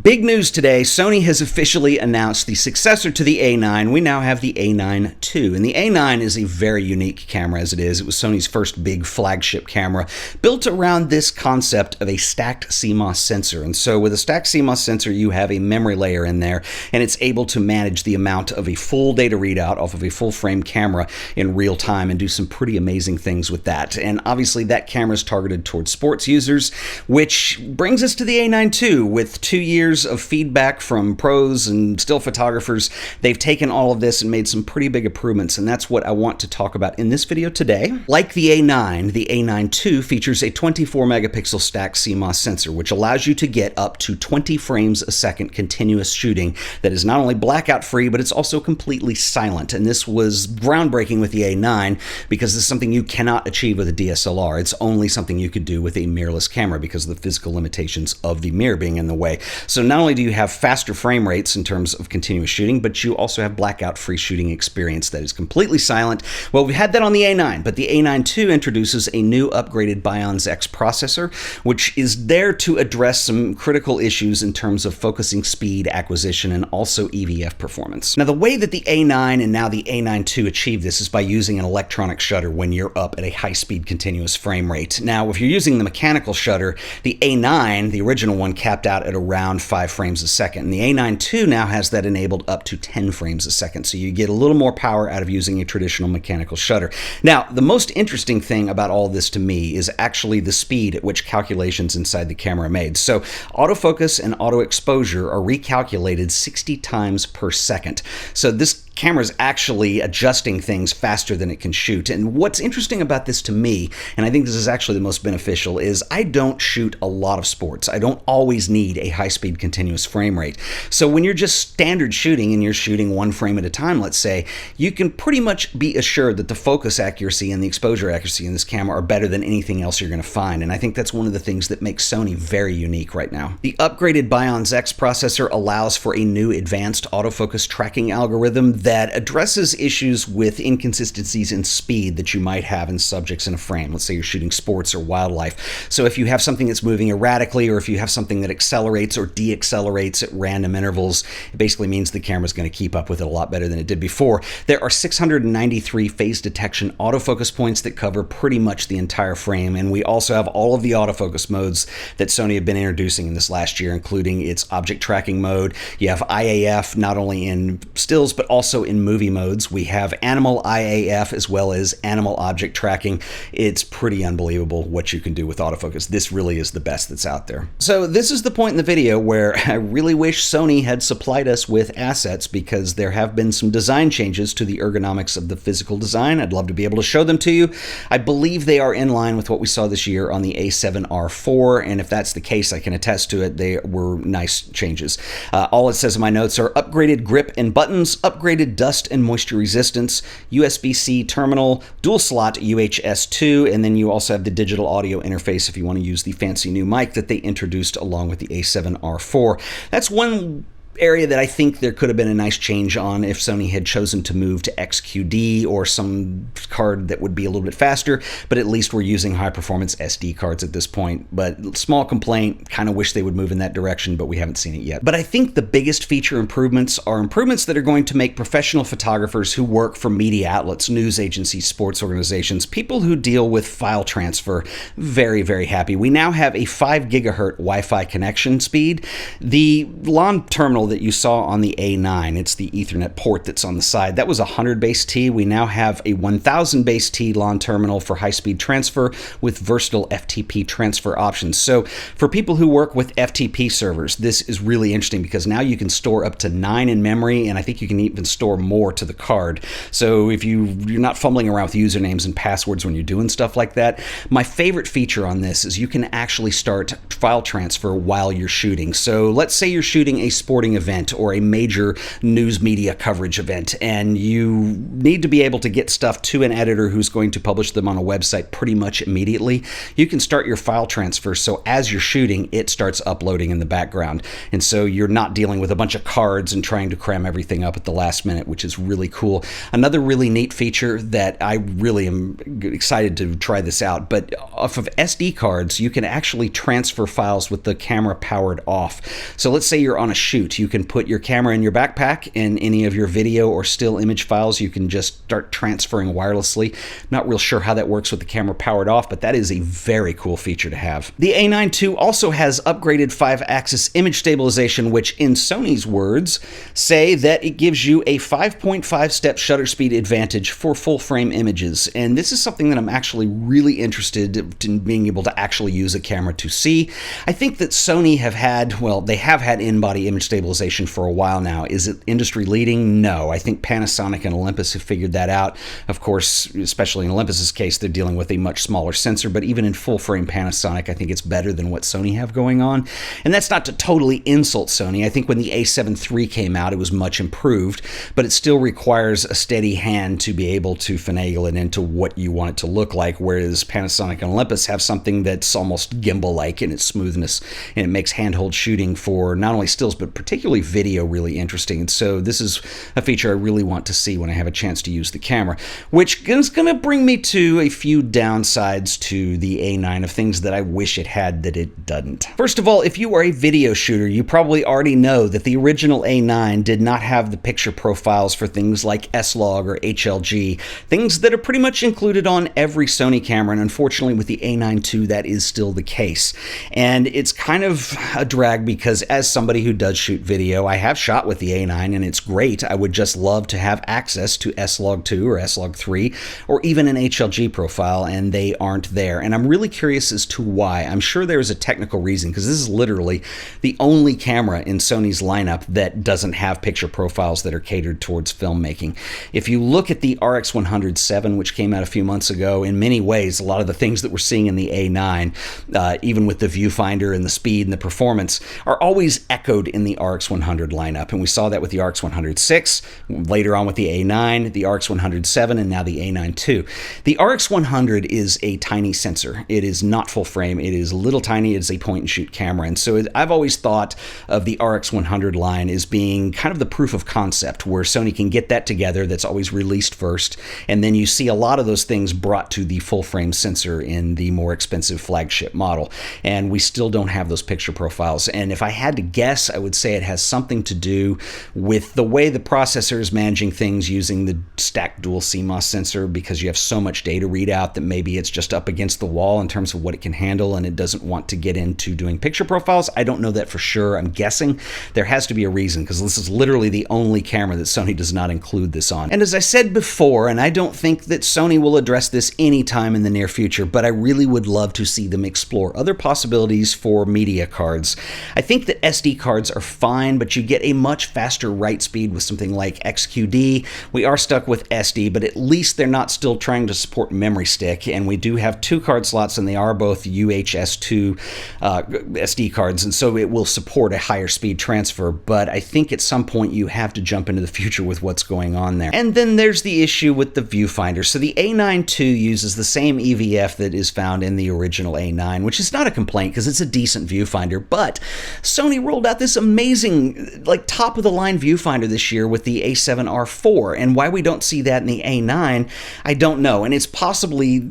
Big news today, Sony has officially announced the successor to the A9. We now have the A9 II, and the A9 is a very unique camera as it is. It was Sony's first big flagship camera, built around this concept of a stacked CMOS sensor. And so with a stacked CMOS sensor, you have a memory layer in there, and it's able to manage the amount of a full data readout off of a full frame camera in real time and do some pretty amazing things with that. And obviously that camera is targeted towards sports users, which brings us to the A9 II. With 2 years of feedback from pros and still photographers, they've taken all of this and made some pretty big improvements, and that's what I want to talk about in this video today. Like the A9, the A9 II features a 24 megapixel stacked CMOS sensor, which allows you to get up to 20 frames a second continuous shooting that is not only blackout free, but it's also completely silent. And this was groundbreaking with the A9 because this is something you cannot achieve with a DSLR. It's only something you could do with a mirrorless camera because of the physical limitations of the mirror being in the way. So not only do you have faster frame rates in terms of continuous shooting, but you also have blackout-free shooting experience that is completely silent. Well, we had that on the A9, but the A9 II introduces a new upgraded BIONZ-X processor, which is there to address some critical issues in terms of focusing speed, acquisition, and also EVF performance. Now, the way that the A9 and now the A9 II achieve this is by using an electronic shutter when you're up at a high-speed continuous frame rate. Now, if you're using the mechanical shutter, the A9, the original one, capped out at around 5 frames a second. And the A9 II now has that enabled up to 10 frames a second. So you get a little more power out of using a traditional mechanical shutter. Now, the most interesting thing about all this to me is actually the speed at which calculations inside the camera are made. So autofocus and auto exposure are recalculated 60 times per second. So this camera is actually adjusting things faster than it can shoot. And what's interesting about this to me, and I think this is actually the most beneficial, is I don't shoot a lot of sports. I don't always need a high-speed continuous frame rate. So when you're just standard shooting and you're shooting 1 frame at a time, let's say, you can pretty much be assured that the focus accuracy and the exposure accuracy in this camera are better than anything else you're going to find. And I think that's one of the things that makes Sony very unique right now. The upgraded BIONZ-X processor allows for a new advanced autofocus tracking algorithm that addresses issues with inconsistencies in speed that you might have in subjects in a frame. Let's say you're shooting sports or wildlife. So if you have something that's moving erratically, or if you have something that accelerates or deaccelerates at random intervals, it basically means the camera's going to keep up with it a lot better than it did before. There are 693 phase detection autofocus points that cover pretty much the entire frame, and we also have all of the autofocus modes that Sony have been introducing in this last year, including its object tracking mode. You have IAF not only in stills but also in movie modes. We have animal IAF as well as animal object tracking. It's pretty unbelievable what you can do with autofocus. This really is the best that's out there. So this is the point in the video where I really wish Sony had supplied us with assets, because there have been some design changes to the ergonomics of the physical design. I'd love to be able to show them to you. I believe they are in line with what we saw this year on the A7R4, and if that's the case, I can attest to it. They were nice changes. All it says in my notes are upgraded grip and buttons, upgraded dust and moisture resistance, USB-C terminal, dual slot UHS 2, and then you also have the digital audio interface if you want to use the fancy new mic that they introduced along with the A7R4. That's one area that I think there could have been a nice change on if Sony had chosen to move to XQD or some card that would be a little bit faster, but at least we're using high performance SD cards at this point. But small complaint, kind of wish they would move in that direction, but we haven't seen it yet. But I think the biggest feature improvements are improvements that are going to make professional photographers who work for media outlets, news agencies, sports organizations, people who deal with file transfer, very, very happy. We now have a 5 gigahertz Wi-Fi connection speed. The LAN terminal that you saw on the A9, it's the Ethernet port that's on the side. That was a 100 base T. We now have a 1000 base T LAN terminal for high-speed transfer with versatile FTP transfer options. So for people who work with FTP servers, this is really interesting because now you can store up to 9 in memory, and I think you can even store more to the card. So if you're not fumbling around with usernames and passwords when you're doing stuff like that, my favorite feature on this is you can actually start file transfer while you're shooting. So let's say you're shooting a sporting event or a major news media coverage event, and you need to be able to get stuff to an editor who's going to publish them on a website pretty much immediately, you can start your file transfer so as you're shooting, it starts uploading in the background. And so you're not dealing with a bunch of cards and trying to cram everything up at the last minute, which is really cool. Another really neat feature that I really am excited to try this out, but off of SD cards, you can actually transfer files with the camera powered off. So let's say you're on a shoot, you can put your camera in your backpack and any of your video or still image files you can just start transferring wirelessly. Not real sure how that works with the camera powered off, but that is a very cool feature to have. The A9 II also has upgraded 5-axis image stabilization, which in Sony's words say that it gives you a 5.5 step shutter speed advantage for full frame images. And this is something that I'm actually really interested in being able to actually use a camera to see. I think that Sony have had, well, they have had in-body image stabilization for a while now. Is it industry leading? No. I think Panasonic and Olympus have figured that out. Of course, especially in Olympus's case, they're dealing with a much smaller sensor, but even in full frame Panasonic, I think it's better than what Sony have going on. And that's not to totally insult Sony. I think when the A7 III came out, it was much improved, but it still requires a steady hand to be able to finagle it into what you want it to look like, whereas Panasonic and Olympus have something that's almost gimbal-like in its smoothness, and it makes handheld shooting for not only stills, but particularly video really interesting. And so this is a feature I really want to see when I have a chance to use the camera, which is going to bring me to a few downsides to the A9 of things that I wish it had that it doesn't. First of all, if you are a video shooter, you probably already know that the original A9 did not have the picture profiles for things like S-Log or HLG, things that are pretty much included on every Sony camera, and unfortunately with the A9 II that is still the case. And it's kind of a drag because as somebody who does shoot video, I have shot with the A9 and it's great. I would just love to have access to S-Log 2 or S-Log 3 or even an HLG profile, and they aren't there. And I'm really curious as to why. I'm sure there's a technical reason, because this is literally the only camera in Sony's lineup that doesn't have picture profiles that are catered towards filmmaking. If you look at the RX100-7, which came out a few months ago, in many ways, a lot of the things that we're seeing in the A9, even with the viewfinder and the speed and the performance, are always echoed in the RX100 lineup. And we saw that with the RX100-6, later on with the A9, the RX100-7, and now the A9 II. The RX100 is a tiny sensor. It is not full frame. It is little tiny. It is a point and shoot camera. And so I've always thought of the RX100 line as being kind of the proof of concept, where Sony can get that together. That's always released first. And then you see a lot of those things brought to the full frame sensor in the more expensive flagship model. And we still don't have those picture profiles. And if I had to guess, I would say it has something to do with the way the processor is managing things using the stacked dual CMOS sensor, because you have so much data readout that maybe it's just up against the wall in terms of what it can handle, and it doesn't want to get into doing picture profiles. I don't know that for sure. I'm guessing there has to be a reason, because this is literally the only camera that Sony does not include this on. And as I said before, and I don't think that Sony will address this anytime in the near future, but I really would love to see them explore other possibilities for media cards. I think that SD cards are fine, but you get a much faster write speed with something like XQD. We are stuck with SD, but at least they're not still trying to support memory stick, and we do have 2 card slots, and they are both UHS-2 SD cards, and so it will support a higher speed transfer, but I think at some point you have to jump into the future with what's going on there. And then there's the issue with the viewfinder. So the A9 II uses the same EVF that is found in the original A9, which is not a complaint because it's a decent viewfinder, but Sony rolled out this amazing, like, top-of-the-line viewfinder this year with the A7R4, and why we don't see that in the A9, I don't know. And it's possibly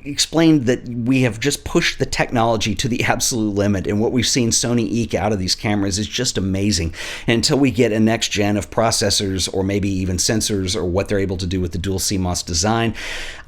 explained that we have just pushed the technology to the absolute limit, and what we've seen Sony eke out of these cameras is just amazing. And until we get a next gen of processors, or maybe even sensors, or what they're able to do with the dual CMOS design,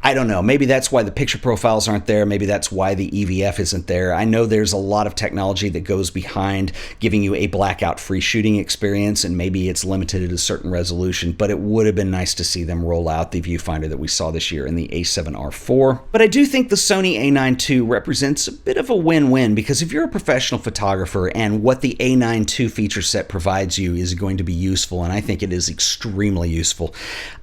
I don't know. Maybe that's why the picture profiles aren't there. Maybe that's why the EVF isn't there. I know there's a lot of technology that goes behind giving you a blackout-free shooting experience, and maybe it's limited at a certain resolution, but it would have been nice to see them roll out the viewfinder that we saw this year in the A7R4. But I do think the Sony A9 II represents a bit of a win-win, because if you're a professional photographer and what the A9 II feature set provides you is going to be useful, and I think it is extremely useful,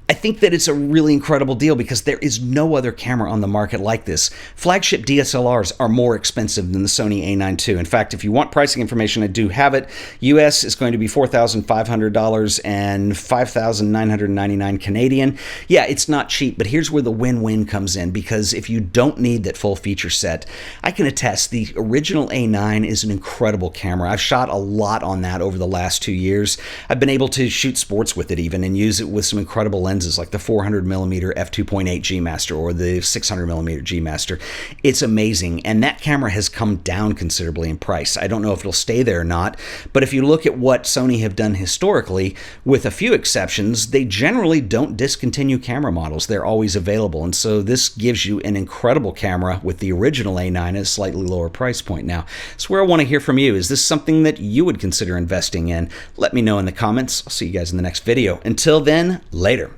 I think that it's a really incredible deal because there is no other camera on the market like this. Flagship DSLRs are more expensive than the Sony A9 II. In fact, if you want pricing information, I do have it. US is going to be $4,500 and $5,999 Canadian. Yeah, it's not cheap, but here's where the win-win comes in, because if you don't need that full feature set, I can attest the original A9 is an incredible camera. I've shot a lot on that over the last 2 years. I've been able to shoot sports with it even and use it with some incredible lenses like the 400mm f2.8 G Master or the 600mm G Master. It's amazing, and that camera has come down considerably in price. I don't know if it'll stay there or not, but if you look at what Sony have done historically, with a few exceptions, they generally don't discontinue camera models. They're always available, and so this gives you an incredible camera with the original A9 at a slightly lower price point. Now, that's where I want to hear from you. Is this something that you would consider investing in? Let me know in the comments. I'll see you guys in the next video. Until then, later.